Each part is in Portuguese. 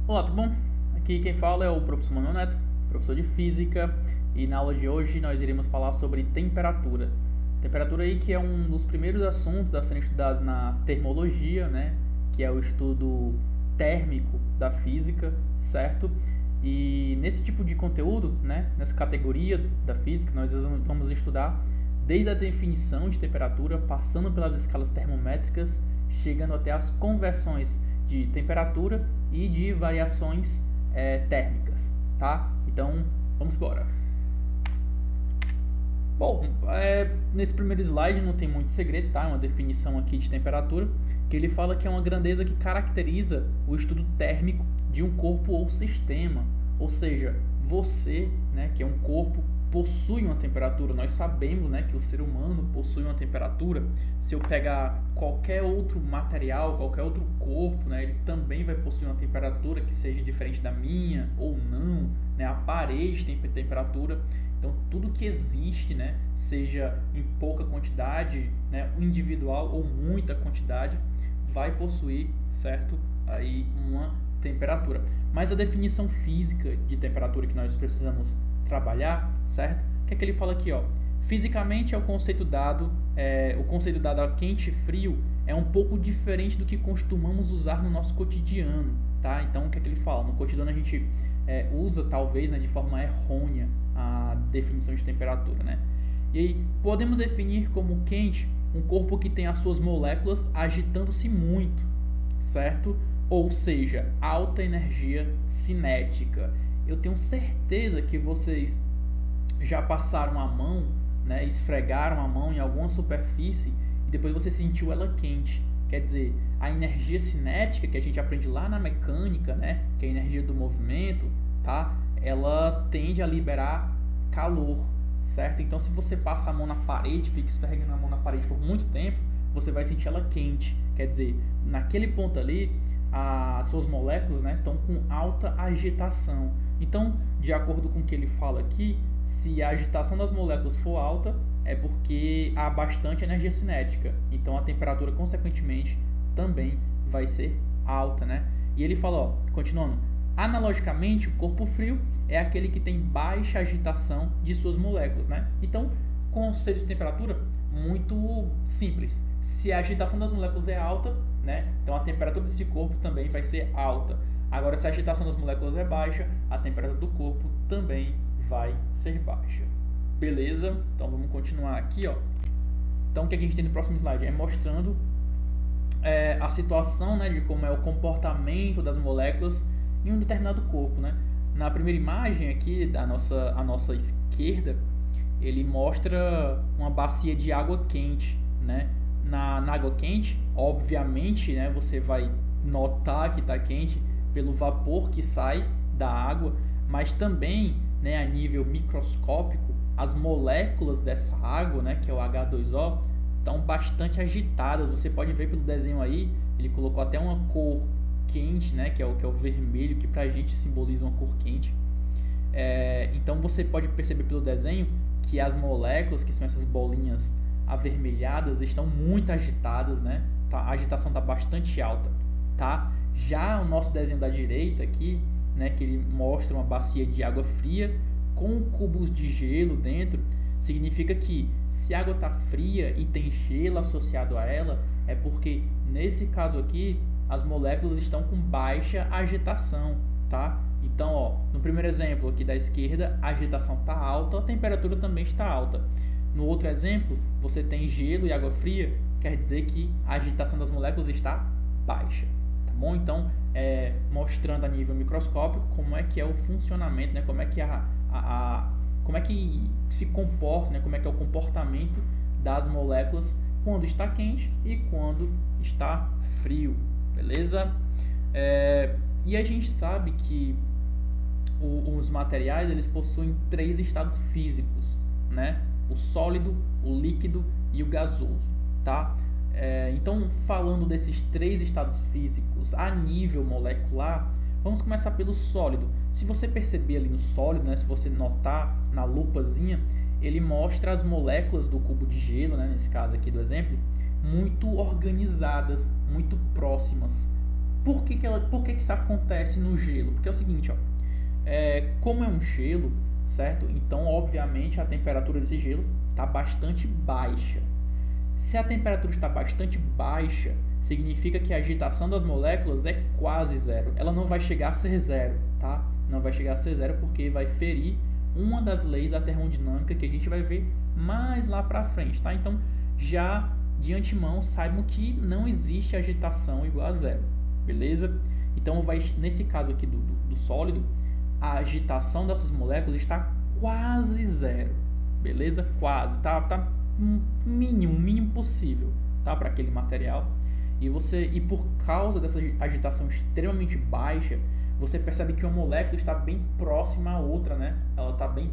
Olá, tudo bom? Aqui quem fala é o professor Manuel Neto, professor de Física, e na aula de hoje nós iremos falar sobre temperatura. Temperatura aí que é um dos primeiros assuntos a serem estudados na termologia, né? Que é o estudo térmico da física, certo? E nesse tipo de conteúdo, né? Nessa categoria da física, nós vamos estudar desde a definição de temperatura, passando pelas escalas termométricas, chegando até as conversões de temperatura e de variações térmicas, tá? Então, vamos embora. Bom, nesse primeiro slide não tem muito segredo, tá? É uma definição aqui de temperatura, que ele fala que é uma grandeza que caracteriza o estudo térmico de um corpo ou sistema. Ou seja, você, né, que é um corpo, possui uma temperatura. Nós sabemos, né, que o ser humano possui uma temperatura. Se eu pegar qualquer outro material, qualquer outro corpo, né, ele também vai possuir uma temperatura que seja diferente da minha ou não, né? A parede tem temperatura. Então, tudo que existe, né, seja em pouca quantidade, né, individual ou muita quantidade, vai possuir, certo? Aí uma temperatura. Mas a definição física de temperatura que nós precisamos trabalhar, certo? O que é que ele fala aqui, ó? Fisicamente é o conceito dado a quente e frio é um pouco diferente do que costumamos usar no nosso cotidiano, tá? Então o que é que ele fala? No cotidiano a gente usa talvez, né, de forma errônea a definição de temperatura, né? E aí podemos definir como quente um corpo que tem as suas moléculas agitando-se muito, certo? Ou seja, alta energia cinética. Eu tenho certeza que vocês já passaram a mão, né, esfregaram a mão em alguma superfície e depois você sentiu ela quente. Quer dizer, a energia cinética que a gente aprende lá na mecânica, né, que é a energia do movimento, tá? Ela tende a liberar calor, certo? Então, se você passa a mão na parede, fica esfregando a mão na parede por muito tempo, você vai sentir ela quente. Quer dizer, naquele ponto ali, as suas moléculas, né, estão com alta agitação. Então, de acordo com o que ele fala aqui, se a agitação das moléculas for alta, é porque há bastante energia cinética. Então, a temperatura, consequentemente, também vai ser alta, né? E ele fala, ó, continuando, analogicamente, o corpo frio é aquele que tem baixa agitação de suas moléculas, né? Então, conceito de temperatura muito simples. Se a agitação das moléculas é alta, né, então a temperatura desse corpo também vai ser alta. Agora, se a agitação das moléculas é baixa, a temperatura do corpo também vai ser baixa. Beleza? Então vamos continuar aqui, ó. Então o que a gente tem no próximo slide é mostrando a situação, né, de como é o comportamento das moléculas em um determinado corpo, né? Na primeira imagem aqui, à nossa esquerda, ele mostra uma bacia de água quente, né? Na água quente, obviamente, né, você vai notar que está quente pelo vapor que sai da água, mas também, né, a nível microscópico, as moléculas dessa água, né, que é o H2O, estão bastante agitadas. Você pode ver pelo desenho aí, ele colocou até uma cor quente, né, que é o vermelho, que pra gente simboliza uma cor quente. Então você pode perceber pelo desenho que as moléculas, que são essas bolinhas avermelhadas, estão muito agitadas, né? A agitação está bastante alta, tá? Já o nosso desenho da direita aqui, né, que ele mostra uma bacia de água fria com cubos de gelo dentro, significa que se a água está fria e tem gelo associado a ela, é porque nesse caso aqui as moléculas estão com baixa agitação, tá? Então, ó, no primeiro exemplo aqui da esquerda, a agitação está alta, a temperatura também está alta. No outro exemplo, você tem gelo e água fria, quer dizer que a agitação das moléculas está baixa, tá bom? Então, mostrando a nível microscópico como é que é o funcionamento, né? Como é que como é que se comporta, né? Como é que é o comportamento das moléculas quando está quente e quando está frio, beleza? E a gente sabe que os materiais eles possuem 3 estados físicos, né? O sólido, o líquido e o gasoso, tá? Então, falando desses 3 estados físicos a nível molecular, vamos começar pelo sólido. Se você perceber ali no sólido, né, se você notar na lupazinha, ele mostra as moléculas do cubo de gelo, né, nesse caso aqui do exemplo, muito organizadas, muito próximas. Por que isso acontece no gelo? Porque é o seguinte, ó, como é um gelo, certo? Então, obviamente, a temperatura desse gelo está bastante baixa. Se a temperatura está bastante baixa, significa que a agitação das moléculas é quase zero. Ela não vai chegar a ser zero, tá? Não vai chegar a ser zero porque vai ferir uma das leis da termodinâmica que a gente vai ver mais lá para frente, tá? Então, já de antemão, saibam que não existe agitação igual a zero, beleza? Então, nesse caso aqui do sólido, a agitação das suas moléculas está quase zero, beleza? Quase, tá mínimo possível, tá? Para aquele material. E por causa dessa agitação extremamente baixa, você percebe que uma molécula está bem próxima à outra, né? Ela está bem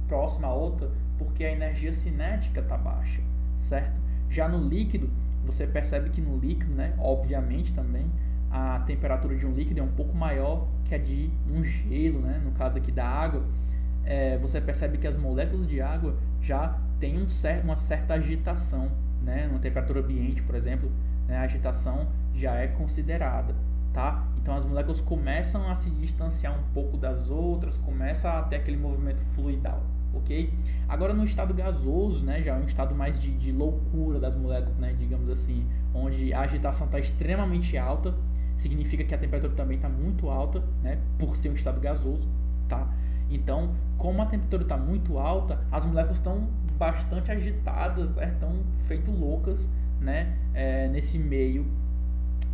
próxima à outra porque a energia cinética está baixa, certo? Já no líquido, você percebe que no líquido, né, obviamente também, a temperatura de um líquido é um pouco maior que a de um gelo, né? No caso aqui da água, você percebe que as moléculas de água já têm uma certa agitação, né? Numa temperatura ambiente, por exemplo, né, a agitação já é considerada, tá? Então as moléculas começam a se distanciar um pouco das outras, começa a ter aquele movimento fluidal, ok? Agora no estado gasoso, né, já é um estado mais de loucura das moléculas, né, digamos assim, onde a agitação está extremamente alta, significa que a temperatura também está muito alta, né, por ser um estado gasoso, tá? Então, como a temperatura está muito alta, as moléculas estão bastante agitadas, estão feito loucas, né, nesse meio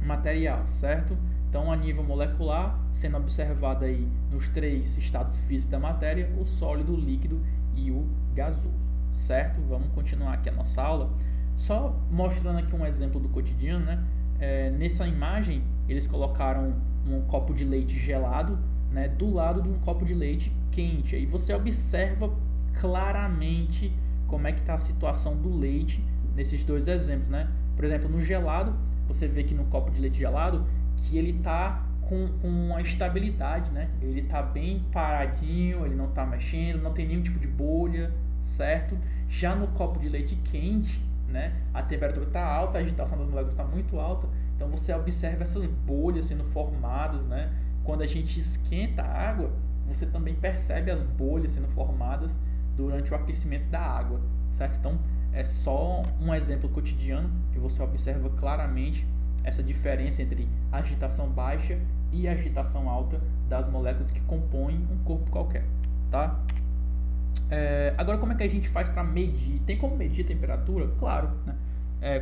material, certo? Então, a nível molecular, sendo observado aí nos 3 estados físicos da matéria, o sólido, o líquido e o gasoso, certo? Vamos continuar aqui a nossa aula, só mostrando aqui um exemplo do cotidiano, né? Nessa imagem, eles colocaram um copo de leite gelado, né, do lado de um copo de leite quente. Aí você observa claramente como é que está a situação do leite nesses 2 exemplos, né? Por exemplo, no gelado, você vê que no copo de leite gelado que ele está com uma estabilidade, né? Ele está bem paradinho, ele não está mexendo, não tem nenhum tipo de bolha, certo? Já no copo de leite quente, né, a temperatura está alta, a agitação das moléculas está muito alta, então você observa essas bolhas sendo formadas, né? Quando a gente esquenta a água, você também percebe as bolhas sendo formadas durante o aquecimento da água, certo? Então, é só um exemplo cotidiano que você observa claramente essa diferença entre agitação baixa e agitação alta das moléculas que compõem um corpo qualquer, tá? Agora, como é que a gente faz para medir? Tem como medir a temperatura? Claro, né?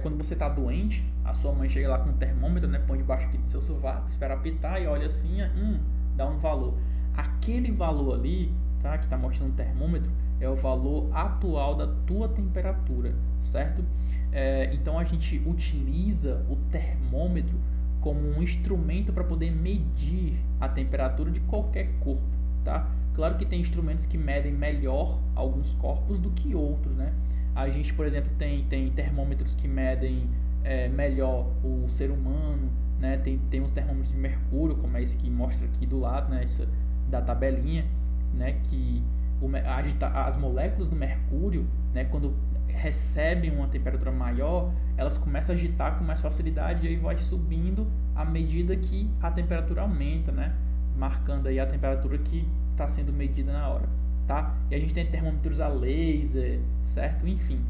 Quando você está doente, a sua mãe chega lá com um termômetro, né, põe debaixo aqui do seu sovaco, espera apitar e olha assim, dá um valor. Aquele valor ali, tá, que está mostrando o termômetro, é o valor atual da tua temperatura, certo? Então a gente utiliza o termômetro como um instrumento para poder medir a temperatura de qualquer corpo, tá? Claro que tem instrumentos que medem melhor alguns corpos do que outros, né? A gente, por exemplo, tem termômetros que medem melhor o ser humano, né? Tem uns termômetros de mercúrio, como é esse que mostra aqui do lado, né? Essa da tabelinha, né? Que as moléculas do mercúrio, né? Quando recebem uma temperatura maior, elas começam a agitar com mais facilidade e aí vai subindo à medida que a temperatura aumenta, né? Marcando aí a temperatura que está sendo medida na hora, tá? E a gente tem termômetros a laser, certo? Enfim.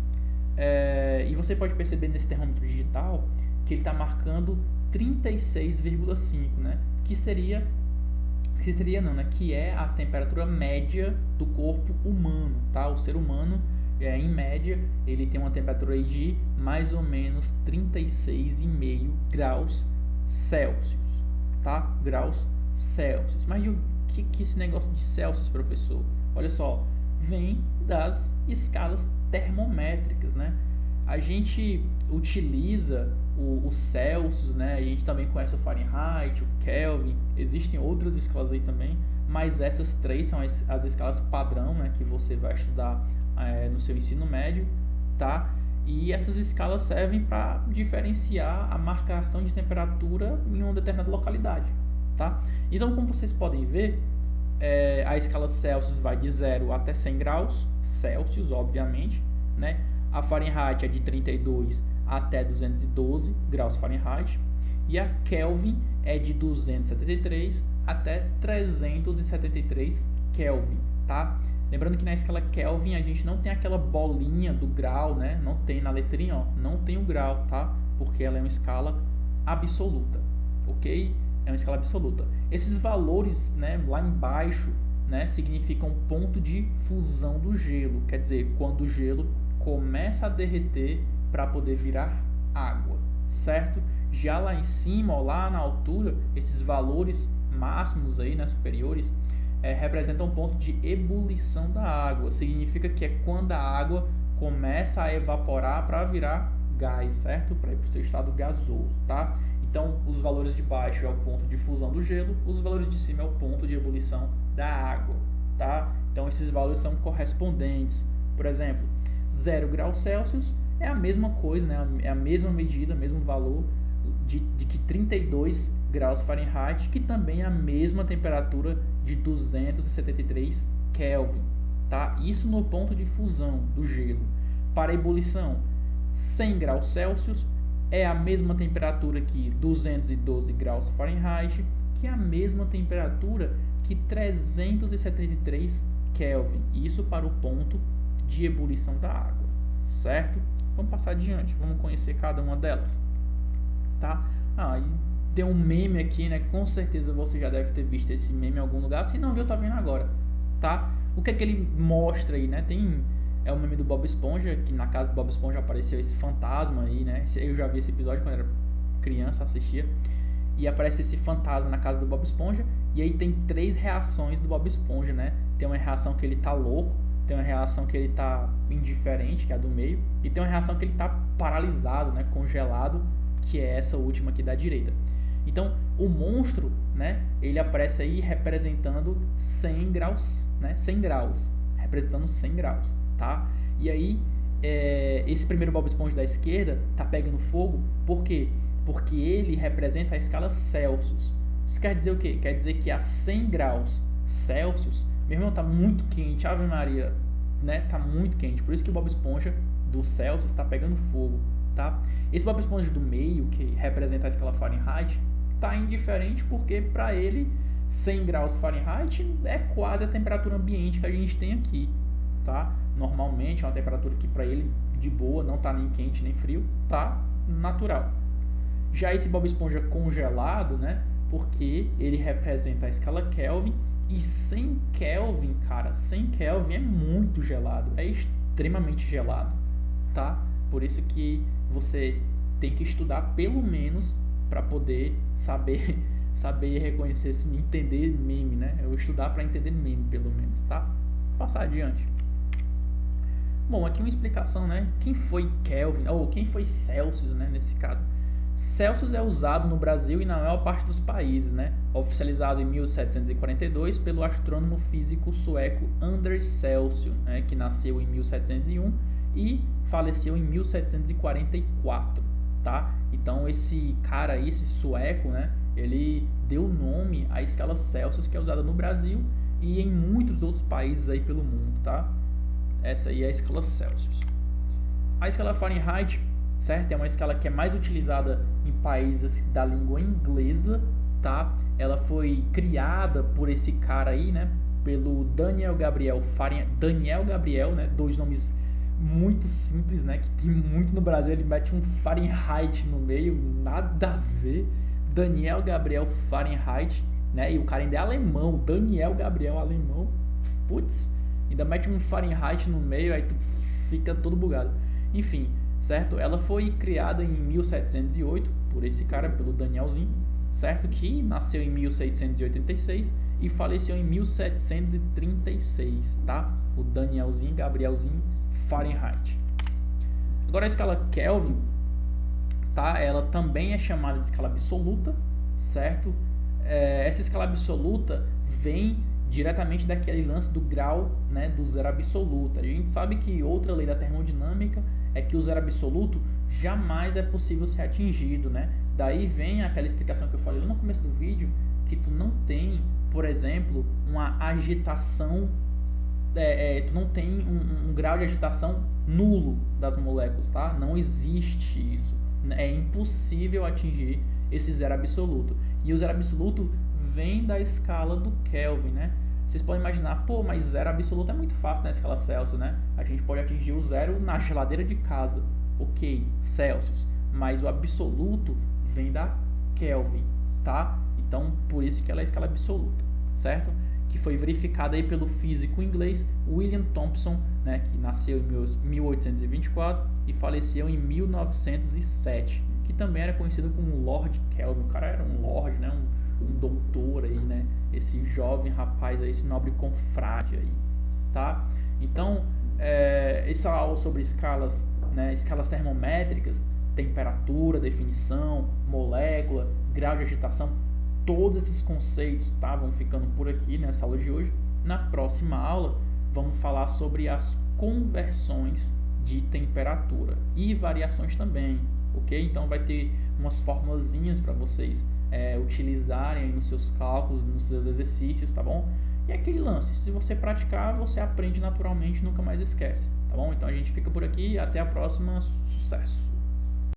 E você pode perceber nesse termômetro digital que ele está marcando 36,5, né? Que é a temperatura média do corpo humano, tá? O ser humano, em média, ele tem uma temperatura aí de mais ou menos 36,5 graus Celsius, tá? Graus Celsius. Mas o que esse negócio de Celsius, professor? Olha só, vem das escalas termométricas, né? A gente utiliza o Celsius, né? A gente também conhece o Fahrenheit, o Kelvin, existem outras escalas aí também, mas essas 3 são as escalas padrão, né? Que você vai estudar no seu ensino médio, tá? E essas escalas servem para diferenciar a marcação de temperatura em uma determinada localidade, tá? Então, como vocês podem ver, a escala Celsius vai de 0 até 100 graus Celsius, obviamente, né? A Fahrenheit é de 32 até 212 graus Fahrenheit e a Kelvin é de 273 até 373 Kelvin, tá? Lembrando que na escala Kelvin a gente não tem aquela bolinha do grau, né? Não tem na letrinha, ó, não tem o grau, tá? Porque ela é uma escala absoluta, ok? É uma escala absoluta. Esses valores, né, lá embaixo, né, significam ponto de fusão do gelo, quer dizer, quando o gelo começa a derreter para poder virar água, certo? Já lá em cima, ó, lá na altura, esses valores máximos aí, né, superiores, representam um ponto de ebulição da água. Significa que é quando a água começa a evaporar para virar gás, certo? Para ir para o seu estado gasoso, tá? Então, os valores de baixo é o ponto de fusão do gelo, os valores de cima é o ponto de ebulição da água, tá? Então, esses valores são correspondentes. Por exemplo, 0 graus Celsius é a mesma coisa, né? É a mesma medida, mesmo valor de que 32 graus Fahrenheit, que também é a mesma temperatura de 273 Kelvin, tá? Isso no ponto de fusão do gelo. Para a ebulição, 100 graus Celsius é a mesma temperatura que 212 graus Fahrenheit, que é a mesma temperatura que 373 Kelvin. Isso para o ponto de ebulição da água, certo? Vamos passar adiante, vamos conhecer cada uma delas, tá? E tem um meme aqui, né? Com certeza você já deve ter visto esse meme em algum lugar. Se não viu, tá vendo agora, tá? O que é que ele mostra aí, né? É o meme do Bob Esponja, que na casa do Bob Esponja apareceu esse fantasma aí, né? Eu já vi esse episódio quando era criança, assistia. E aparece esse fantasma na casa do Bob Esponja. E aí tem 3 reações do Bob Esponja, né? Tem uma reação que ele tá louco, tem uma reação que ele tá indiferente, que é a do meio, e tem uma reação que ele tá paralisado, né? Congelado, que é essa última aqui da direita. Então, o monstro, né, ele aparece aí representando 100 graus, né, 100 graus, representando 100 graus, tá? E aí, esse primeiro Bob Esponja da esquerda tá pegando fogo, por quê? Porque ele representa a escala Celsius. Isso quer dizer o quê? Quer dizer que a 100 graus Celsius, meu irmão, tá muito quente, Ave Maria, né, tá muito quente, por isso que o Bob Esponja do Celsius tá pegando fogo, tá? Esse Bob Esponja do meio, que representa a escala Fahrenheit, tá indiferente porque para ele 100 graus Fahrenheit é quase a temperatura ambiente que a gente tem aqui, tá? Normalmente é uma temperatura que para ele de boa, não tá nem quente nem frio, tá natural. Já esse Bob Esponja congelado, né? Porque ele representa a escala Kelvin, e 100 Kelvin, cara, 100 Kelvin é muito gelado, é extremamente gelado, tá? Por isso que você tem que estudar pelo menos para poder saber reconhecer, entender meme, né? Eu estudar para entender meme pelo menos, tá? Vou passar adiante. Bom, aqui uma explicação, né? Quem foi Kelvin, ou quem foi Celsius, né? Nesse caso, Celsius é usado no Brasil e na maior parte dos países, né? Oficializado em 1742 pelo astrônomo físico sueco Anders Celsius, né? Que nasceu em 1701 e faleceu em 1744, tá? Então esse cara aí, esse sueco, né? Ele deu nome à escala Celsius, que é usada no Brasil e em muitos outros países aí pelo mundo, tá? Essa aí é a escala Celsius. A escala Fahrenheit, certo? É uma escala que é mais utilizada em países da língua inglesa, tá? Ela foi criada por esse cara aí, né? Pelo Daniel Gabriel Fahrenheit, Daniel Gabriel, né? 2 nomes muito simples, né? Que tem muito no Brasil, ele mete um Fahrenheit no meio, nada a ver. Daniel Gabriel Fahrenheit, né? E o cara ainda é alemão, Daniel Gabriel alemão. Putz, ainda mete um Fahrenheit no meio, aí tu fica todo bugado. Enfim, certo? Ela foi criada em 1708 por esse cara, pelo Danielzinho, certo? Que nasceu em 1686 e faleceu em 1736, tá? O Danielzinho, Gabrielzinho Fahrenheit. Agora a escala Kelvin, tá? Ela também é chamada de escala absoluta, certo? Essa escala absoluta vem diretamente daquele lance do grau, né, do zero absoluto. A gente sabe que outra lei da termodinâmica é que o zero absoluto jamais é possível ser atingido, né? Daí vem aquela explicação que eu falei lá no começo do vídeo, que tu não tem, por exemplo, uma agitação, tu não tem um grau de agitação nulo das moléculas, tá? Não existe isso. É impossível atingir esse zero absoluto. E o zero absoluto vem da escala do Kelvin, né? Vocês podem imaginar, pô, mas zero absoluto é muito fácil na escala Celsius, né? A gente pode atingir o zero na geladeira de casa. Ok, Celsius. Mas o absoluto vem da Kelvin, tá? Então, por isso que ela é a escala absoluta, certo? Que foi verificada aí pelo físico inglês William Thomson, né, que nasceu em 1824 e faleceu em 1907, que também era conhecido como Lord Kelvin. O cara era um lord, né, um doutor aí, né, esse jovem rapaz aí, esse nobre confrade aí, tá? Então, essa aula sobre escalas, né, escalas termométricas, temperatura, definição, molécula, grau de agitação, todos esses conceitos, tá, vão ficando por aqui nessa aula de hoje. Na próxima aula, vamos falar sobre as conversões de temperatura e variações também, ok? Então vai ter umas formulazinhas para vocês utilizarem aí nos seus cálculos, nos seus exercícios, tá bom? E aquele lance, se você praticar, você aprende naturalmente, nunca mais esquece, tá bom? Então a gente fica por aqui, até a próxima, sucesso!